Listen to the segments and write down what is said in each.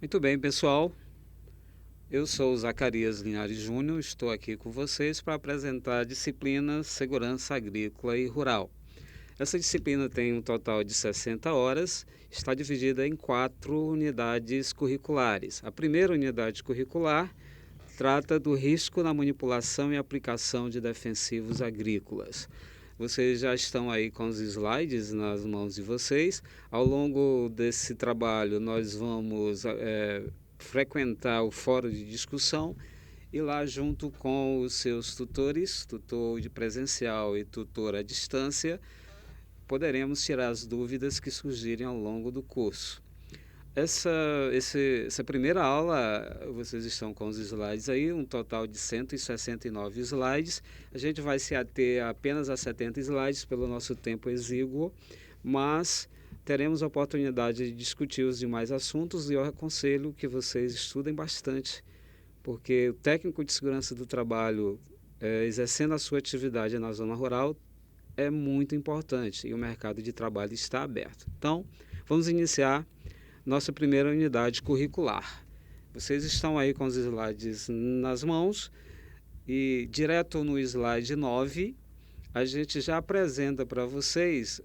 Muito bem, pessoal. Eu sou o Zacarias Linhares Júnior, estou aqui com vocês para apresentar a disciplina Segurança Agrícola e Rural. Essa disciplina tem um total de 60 horas, está dividida em 4 unidades curriculares. A primeira unidade curricular trata do risco na manipulação e aplicação de defensivos agrícolas. Vocês já estão aí com os slides nas mãos de vocês. Ao longo desse trabalho, nós vamos frequentar o fórum de discussão e lá, junto com os seus tutores, tutor de presencial e tutor à distância, poderemos tirar as dúvidas que surgirem ao longo do curso. Essa primeira aula, vocês estão com os slides aí, um total de 169 slides. A gente vai se ater apenas a 70 slides pelo nosso tempo exíguo, mas teremos a oportunidade de discutir os demais assuntos e eu aconselho que vocês estudem bastante, porque o técnico de segurança do trabalho, exercendo a sua atividade na zona rural, é muito importante e o mercado de trabalho está aberto. Então, vamos iniciar nossa primeira unidade curricular. Vocês estão aí com os slides nas mãos e direto no slide 9, a gente já apresenta para vocês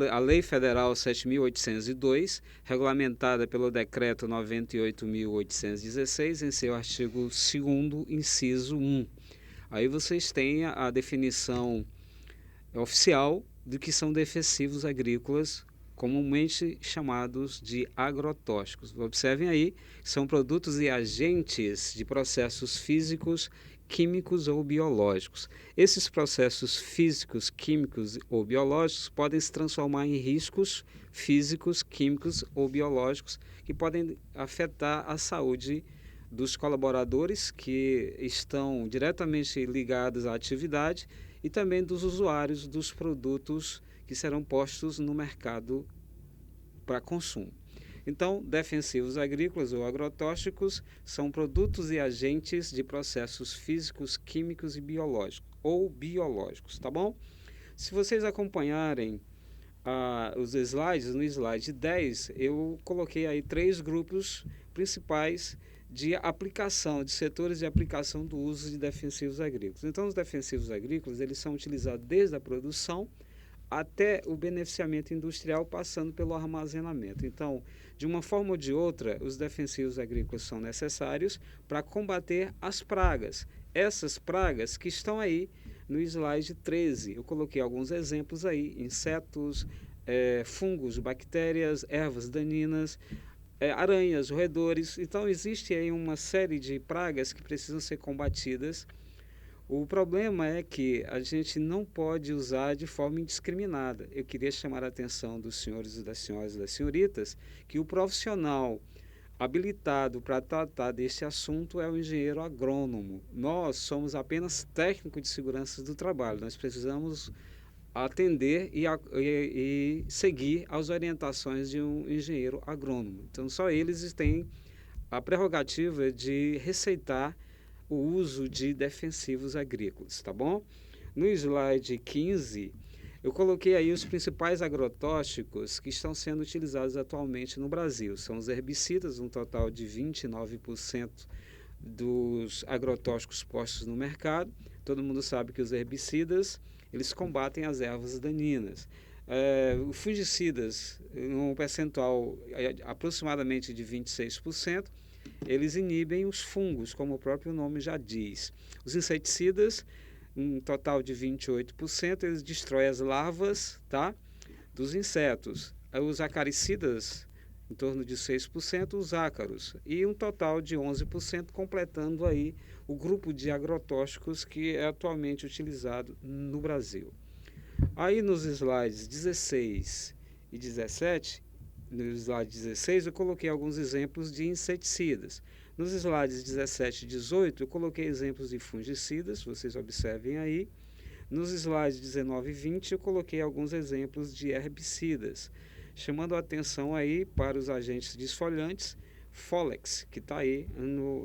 a Lei Federal 7.802, regulamentada pelo Decreto 98.816, em seu artigo 2º, inciso 1. Aí vocês têm a definição oficial do que são defensivos agrícolas, comumente chamados de agrotóxicos. Observem aí, são produtos e agentes de processos físicos, químicos ou biológicos. Esses processos físicos, químicos ou biológicos podem se transformar em riscos físicos, químicos ou biológicos que podem afetar a saúde dos colaboradores que estão diretamente ligados à atividade e também dos usuários dos produtos que serão postos no mercado para consumo. Então, defensivos agrícolas ou agrotóxicos são produtos e agentes de processos físicos, químicos e biológicos, tá bom? Se vocês acompanharem os slides, no slide 10, eu coloquei aí 3 grupos principais de aplicação, de setores de aplicação do uso de defensivos agrícolas. Então, os defensivos agrícolas, eles são utilizados desde a produção até o beneficiamento industrial, passando pelo armazenamento. Então, de uma forma ou de outra, os defensivos agrícolas são necessários para combater as pragas. Essas pragas que estão aí no slide 13. Eu coloquei alguns exemplos aí, insetos, fungos, bactérias, ervas daninhas, aranhas, roedores. Então, existe aí uma série de pragas que precisam ser combatidas. O problema é que a gente não pode usar de forma indiscriminada. Eu queria chamar a atenção dos senhores e das senhoras e das senhoritas que o profissional habilitado para tratar desse assunto é o engenheiro agrônomo. Nós somos apenas técnicos de segurança do trabalho. Nós precisamos atender e seguir as orientações de um engenheiro agrônomo. Então, só eles têm a prerrogativa de receitar o uso de defensivos agrícolas, tá bom? No slide 15, eu coloquei aí os principais agrotóxicos que estão sendo utilizados atualmente no Brasil. São os herbicidas, um total de 29% dos agrotóxicos postos no mercado. Todo mundo sabe que os herbicidas, eles combatem as ervas daninhas. Os fungicidas, um percentual aproximadamente de 26%, eles inibem os fungos, como o próprio nome já diz. Os inseticidas, um total de 28%, eles destroem as larvas, tá, dos insetos. Os acaricidas, em torno de 6%, os ácaros. E um total de 11%, completando aí o grupo de agrotóxicos que é atualmente utilizado no Brasil. Aí nos slides 16 e 17, no slide 16 eu coloquei alguns exemplos de inseticidas. Nos slides 17 e 18 eu coloquei exemplos de fungicidas, vocês observem aí. Nos slides 19 e 20 eu coloquei alguns exemplos de herbicidas, chamando a atenção aí para os agentes desfolhantes, Folex, que está aí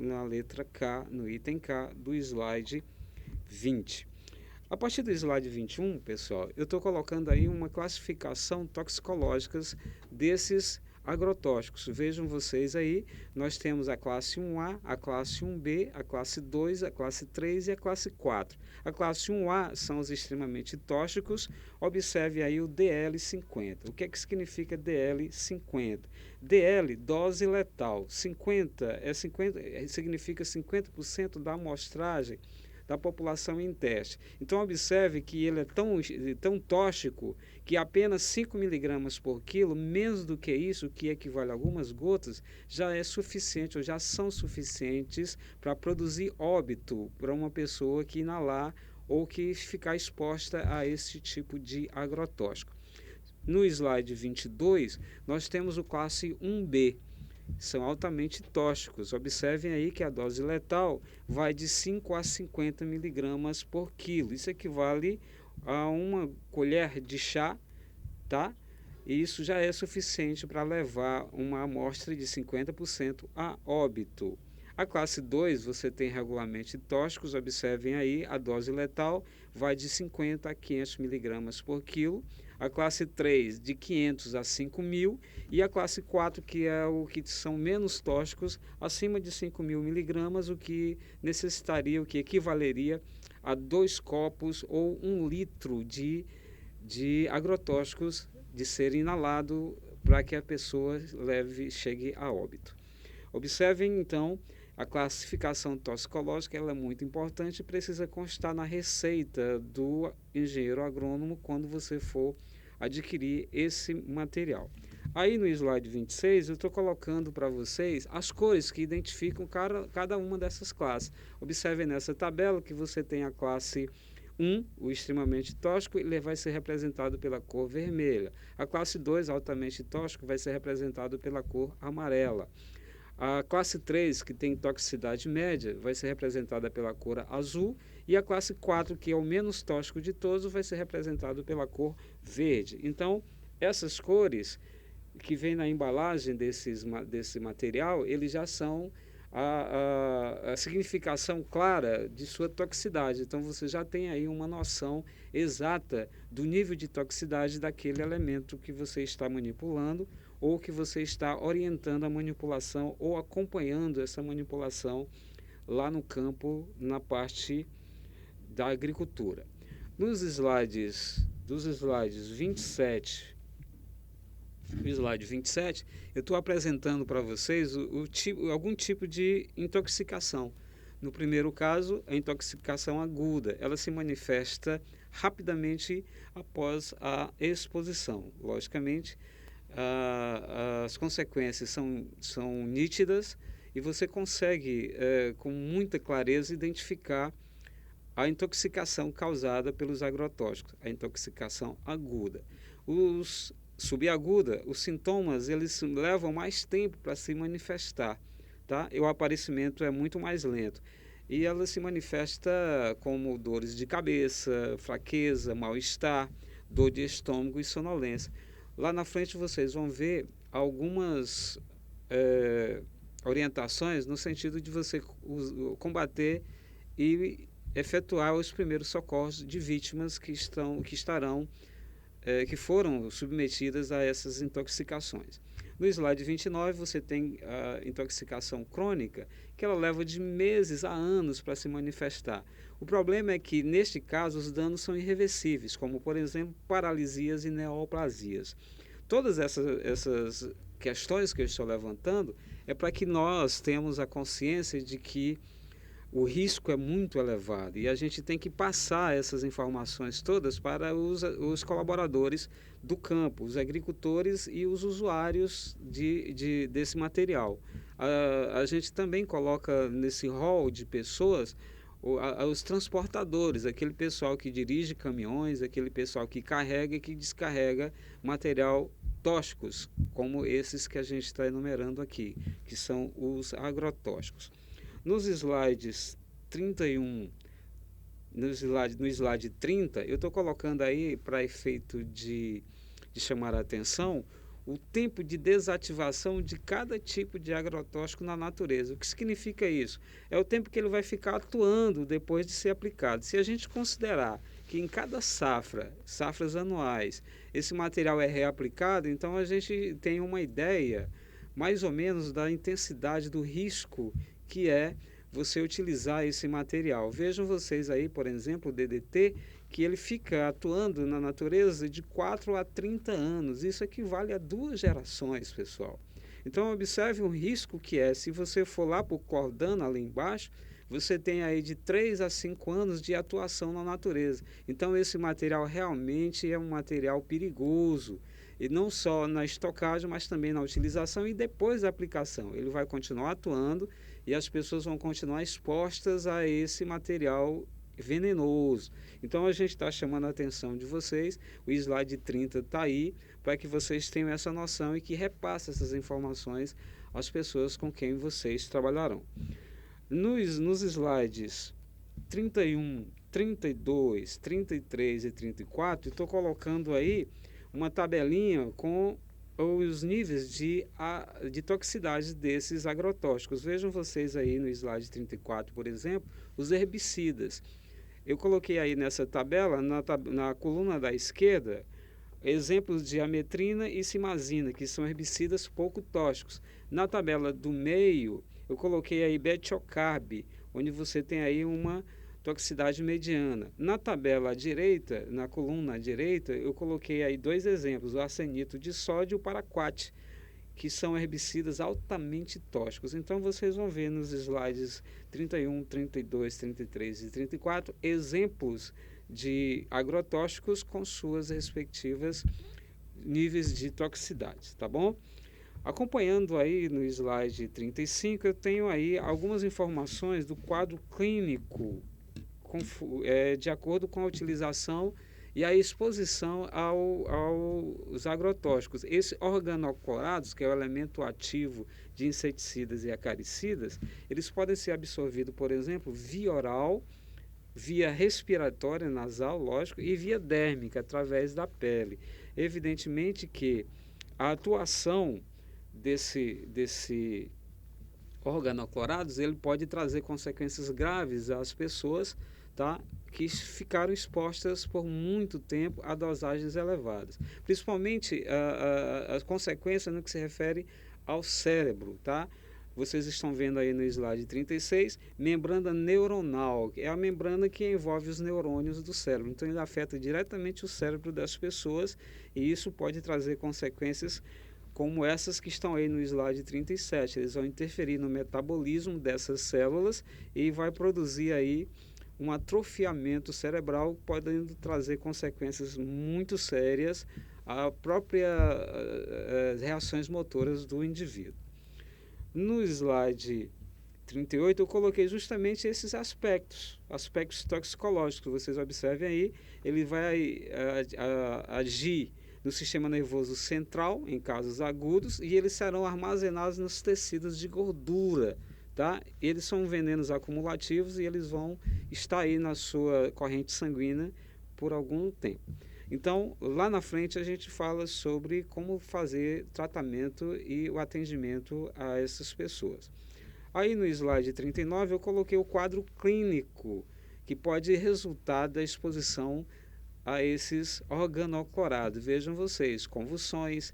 na letra K, no item K do slide 20. A partir do slide 21, pessoal, eu estou colocando aí uma classificação toxicológica desses agrotóxicos. Vejam vocês aí, nós temos a classe 1A, a classe 1B, a classe 2, a classe 3 e a classe 4. A classe 1A são os extremamente tóxicos. Observe aí o DL50. O que é que significa DL50? DL, dose letal. 50 significa 50% da amostragem da população em teste. Então, observe que ele é tão tóxico que apenas 5 miligramas por quilo, menos do que isso, que equivale a algumas gotas, já é suficiente ou já são suficientes para produzir óbito para uma pessoa que inalar ou que ficar exposta a esse tipo de agrotóxico. No slide 22, nós temos o classe 1B. São altamente tóxicos. Observem aí que a dose letal vai de 5 a 50 miligramas por quilo. Isso equivale a uma colher de chá, tá? E isso já é suficiente para levar uma amostra de 50% a óbito. A classe 2, você tem regularmente tóxicos. Observem aí, a dose letal vai de 50 a 500 miligramas por quilo. A classe 3, de 500 a 5.000, e a classe 4, que é o que são menos tóxicos, acima de 5.000 miligramas, o que necessitaria, o que equivaleria a 2 copos ou 1 litro de agrotóxicos de ser inalado para que a pessoa chegue a óbito. Observem, então, a classificação toxicológica, ela é muito importante e precisa constar na receita do engenheiro agrônomo quando você for adquirir esse material. Aí no slide 26 eu estou colocando para vocês as cores que identificam cada uma dessas classes. Observem nessa tabela que você tem a classe 1, o extremamente tóxico, ele vai ser representado pela cor vermelha. A classe 2, altamente tóxico, vai ser representado pela cor amarela. A classe 3, que tem toxicidade média, vai ser representada pela cor azul, e a classe 4, que é o menos tóxico de todos, vai ser representado pela cor verde. Então, essas cores que vêm na embalagem desse material, eles já são a significação clara de sua toxicidade. Então, você já tem aí uma noção exata do nível de toxicidade daquele elemento que você está manipulando, ou que você está orientando a manipulação ou acompanhando essa manipulação lá no campo, na parte da agricultura. Dos slides 27, no slide 27, eu estou apresentando para vocês algum tipo de intoxicação. No primeiro caso, a intoxicação aguda, ela se manifesta rapidamente após a exposição. Logicamente, as consequências são nítidas e você consegue, com muita clareza, identificar a intoxicação causada pelos agrotóxicos, a intoxicação aguda. Subaguda, os sintomas eles levam mais tempo para se manifestar, tá? E o aparecimento é muito mais lento. E ela se manifesta como dores de cabeça, fraqueza, mal-estar, dor de estômago e sonolência. Lá na frente vocês vão ver algumas orientações no sentido de você combater e efetuar os primeiros socorros de vítimas que foram submetidas a essas intoxicações. No slide 29 você tem a intoxicação crônica, que ela leva de meses a anos para se manifestar. O problema é que, neste caso, os danos são irreversíveis, como, por exemplo, paralisias e neoplasias. Todas essas questões que eu estou levantando é para que nós tenhamos a consciência de que o risco é muito elevado e a gente tem que passar essas informações todas para os colaboradores do campo, os agricultores e os usuários desse material. A gente também coloca nesse rol de pessoas os transportadores, aquele pessoal que dirige caminhões, aquele pessoal que carrega e que descarrega material tóxicos, como esses que a gente está enumerando aqui, que são os agrotóxicos. Nos slides 31, no slide 30, eu estou colocando aí, para efeito de chamar a atenção, o tempo de desativação de cada tipo de agrotóxico na natureza. O que significa isso? É o tempo que ele vai ficar atuando depois de ser aplicado. Se a gente considerar que que em cada safras anuais, esse material é reaplicado, então a gente tem uma ideia mais ou menos da intensidade do risco que é você utilizar esse material. Vejam vocês aí, por exemplo, o DDT, que ele fica atuando na natureza de 4 a 30 anos. Isso equivale a 2 gerações, pessoal. Então, observe o risco que é, se você for lá para o Cordana, ali embaixo, você tem aí de 3 a 5 anos de atuação na natureza. Então, esse material realmente é um material perigoso, e não só na estocagem, mas também na utilização e depois da aplicação. Ele vai continuar atuando e as pessoas vão continuar expostas a esse material venenoso. Então a gente está chamando a atenção de vocês, o slide 30 está aí, para que vocês tenham essa noção e que repassem essas informações às pessoas com quem vocês trabalharão. Nos slides 31, 32, 33 e 34, estou colocando aí uma tabelinha com os níveis de toxicidade desses agrotóxicos. Vejam vocês aí no slide 34, por exemplo, os herbicidas. Eu coloquei aí nessa tabela, na coluna da esquerda, exemplos de ametrina e simazina, que são herbicidas pouco tóxicos. Na tabela do meio, eu coloquei aí betiocarb, onde você tem aí uma toxicidade mediana. Na tabela à direita, na coluna à direita, eu coloquei aí 2 exemplos, o arsenito de sódio e o paraquat, que são herbicidas altamente tóxicos. Então, vocês vão ver nos slides 31, 32, 33 e 34 exemplos de agrotóxicos com suas respectivas níveis de toxicidade, tá bom? Acompanhando aí no slide 35, eu tenho aí algumas informações do quadro clínico de acordo com a utilização e a exposição aos agrotóxicos. Esses organoclorados, que é o elemento ativo de inseticidas e acaricidas, eles podem ser absorvidos, por exemplo, via oral, via respiratória nasal, lógico, e via dérmica, através da pele. Evidentemente que a atuação desse organoclorados, ele pode trazer consequências graves às pessoas, tá, que ficaram expostas por muito tempo a dosagens elevadas. Principalmente as consequências no que se refere ao cérebro, tá? Vocês estão vendo aí no slide 36, membrana neuronal, é a membrana que envolve os neurônios do cérebro. Então, ele afeta diretamente o cérebro das pessoas e isso pode trazer consequências como essas que estão aí no slide 37. Eles vão interferir no metabolismo dessas células e vai produzir aí um atrofiamento cerebral, podendo trazer consequências muito sérias às próprias reações motoras do indivíduo. No slide 38, eu coloquei justamente esses aspectos toxicológicos. Vocês observem aí, ele vai agir no sistema nervoso central, em casos agudos, e eles serão armazenados nos tecidos de gordura, tá? Eles são venenos acumulativos e eles vão estar aí na sua corrente sanguínea por algum tempo. Então, lá na frente a gente fala sobre como fazer tratamento e o atendimento a essas pessoas. Aí no slide 39 eu coloquei o quadro clínico, que pode resultar da exposição a esses organoclorados. Vejam vocês, convulsões,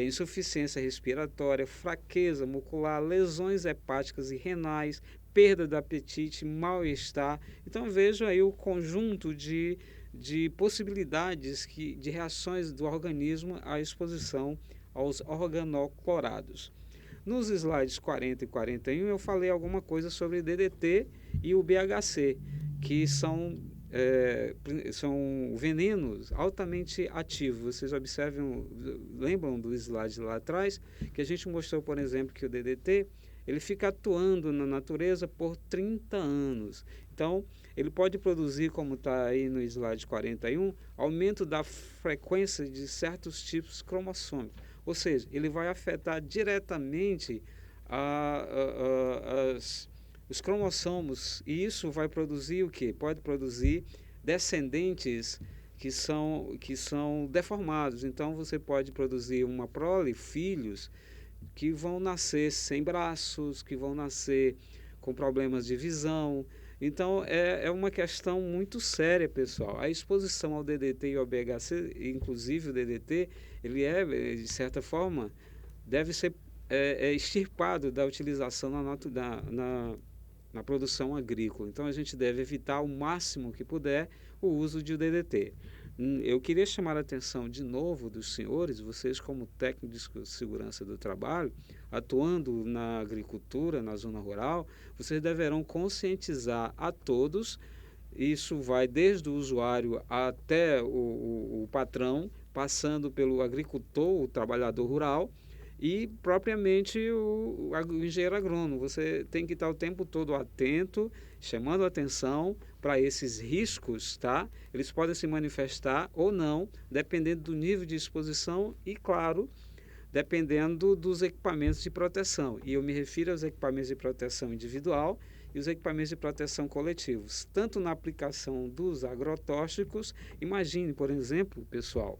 insuficiência respiratória, fraqueza muscular, lesões hepáticas e renais, perda do apetite, mal-estar. Então vejam aí o conjunto de possibilidades de reações do organismo à exposição aos organoclorados. Nos slides 40 e 41 eu falei alguma coisa sobre DDT e o BHC, que são venenos altamente ativos. Vocês observam, lembram do slide lá atrás, que a gente mostrou, por exemplo, que o DDT ele fica atuando na natureza por 30 anos. Então, ele pode produzir, como está aí no slide 41, aumento da frequência de certos tipos cromossômicos. Ou seja, ele vai afetar diretamente os cromossomos, e isso vai produzir o quê? Pode produzir descendentes que são deformados. Então, você pode produzir uma prole, filhos, que vão nascer sem braços, que vão nascer com problemas de visão, Então, é uma questão muito séria, pessoal. A exposição ao DDT e ao BHC, inclusive o DDT, ele de certa forma, deve ser extirpado da utilização na produção agrícola. Então, a gente deve evitar o máximo que puder o uso de DDT. Eu queria chamar a atenção de novo dos senhores, vocês como técnicos de segurança do trabalho, atuando na agricultura, na zona rural, vocês deverão conscientizar a todos, isso vai desde o usuário até o patrão, passando pelo agricultor, o trabalhador rural, e propriamente o engenheiro agrônomo. Você tem que estar o tempo todo atento, chamando atenção para esses riscos, tá? Eles podem se manifestar ou não, dependendo do nível de exposição e, claro, dependendo dos equipamentos de proteção. E eu me refiro aos equipamentos de proteção individual e os equipamentos de proteção coletivos. Tanto na aplicação dos agrotóxicos, imagine, por exemplo, pessoal,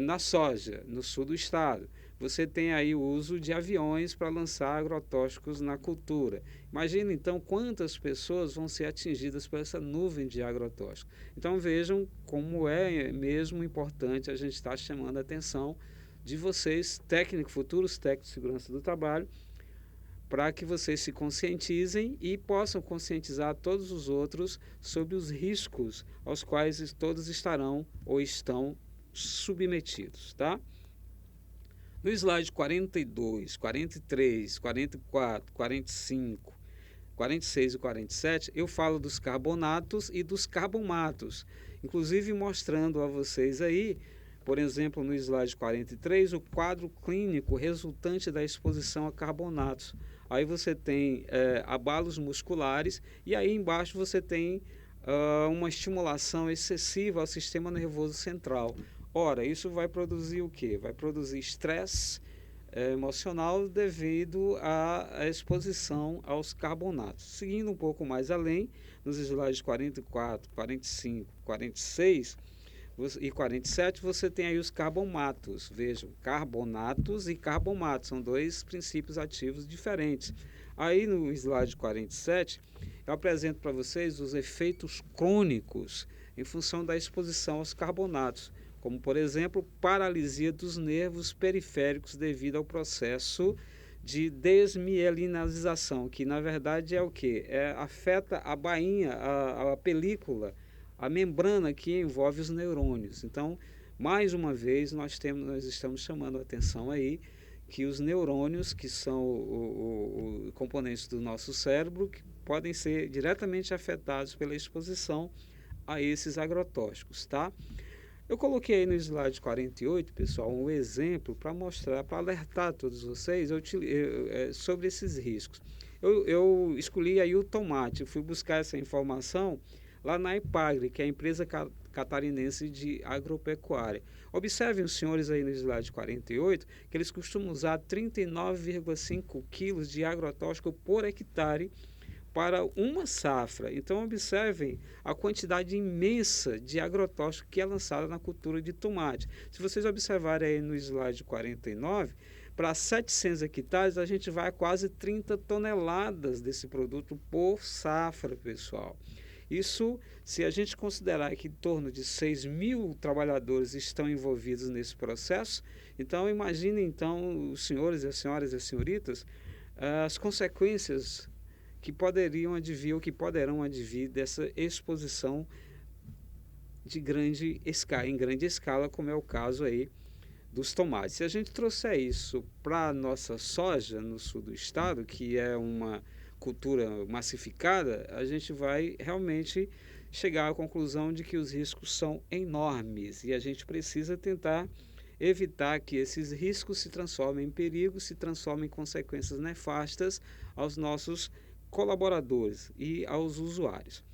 na soja, no sul do estado, você tem aí o uso de aviões para lançar agrotóxicos na cultura. Imagina então quantas pessoas vão ser atingidas por essa nuvem de agrotóxicos. Então vejam como é mesmo importante a gente estar chamando a atenção de vocês, futuros técnicos de segurança do trabalho, para que vocês se conscientizem e possam conscientizar todos os outros sobre os riscos aos quais todos estarão ou estão submetidos, tá? No slide 42, 43, 44, 45, 46 e 47, eu falo dos carbonatos e dos carbomatos, inclusive mostrando a vocês aí, por exemplo, no slide 43, o quadro clínico resultante da exposição a carbonatos. Aí você tem abalos musculares e aí embaixo você tem uma estimulação excessiva ao sistema nervoso central. Ora, isso vai produzir o quê? Vai produzir estresse emocional devido à exposição aos carbonatos. Seguindo um pouco mais além, nos slides 44, 45, 46 e 47, você tem aí os carbomatos. Vejam, carbonatos e carbomatos são dois princípios ativos diferentes. Aí no slide 47, eu apresento para vocês os efeitos crônicos em função da exposição aos carbonatos, como, por exemplo, paralisia dos nervos periféricos devido ao processo de desmielinização, que na verdade é o que? Afeta a bainha, a película, a membrana que envolve os neurônios. Então, mais uma vez, nós estamos chamando a atenção aí que os neurônios, que são os componentes do nosso cérebro, que podem ser diretamente afetados pela exposição a esses agrotóxicos, tá? Eu coloquei aí no slide 48, pessoal, um exemplo para mostrar, para alertar todos vocês sobre esses riscos. Eu escolhi aí o tomate, fui buscar essa informação lá na Epagre, que é a empresa catarinense de agropecuária. Observem os senhores aí no slide 48, que eles costumam usar 39,5 quilos de agrotóxico por hectare para uma safra. Então, observem a quantidade imensa de agrotóxico que é lançada na cultura de tomate. Se vocês observarem aí no slide 49, para 700 hectares, a gente vai a quase 30 toneladas desse produto por safra, pessoal. Isso, se a gente considerar que em torno de 6.000 trabalhadores estão envolvidos nesse processo, então imaginem então, os senhores, as senhoras e as senhoritas, as consequências que poderiam advir ou que poderão advir dessa exposição em grande escala, como é o caso aí dos tomates. Se a gente trouxer isso para a nossa soja no sul do estado, que é uma cultura massificada, a gente vai realmente chegar à conclusão de que os riscos são enormes e a gente precisa tentar evitar que esses riscos se transformem em perigos, se transformem em consequências nefastas aos nossos colaboradores e aos usuários.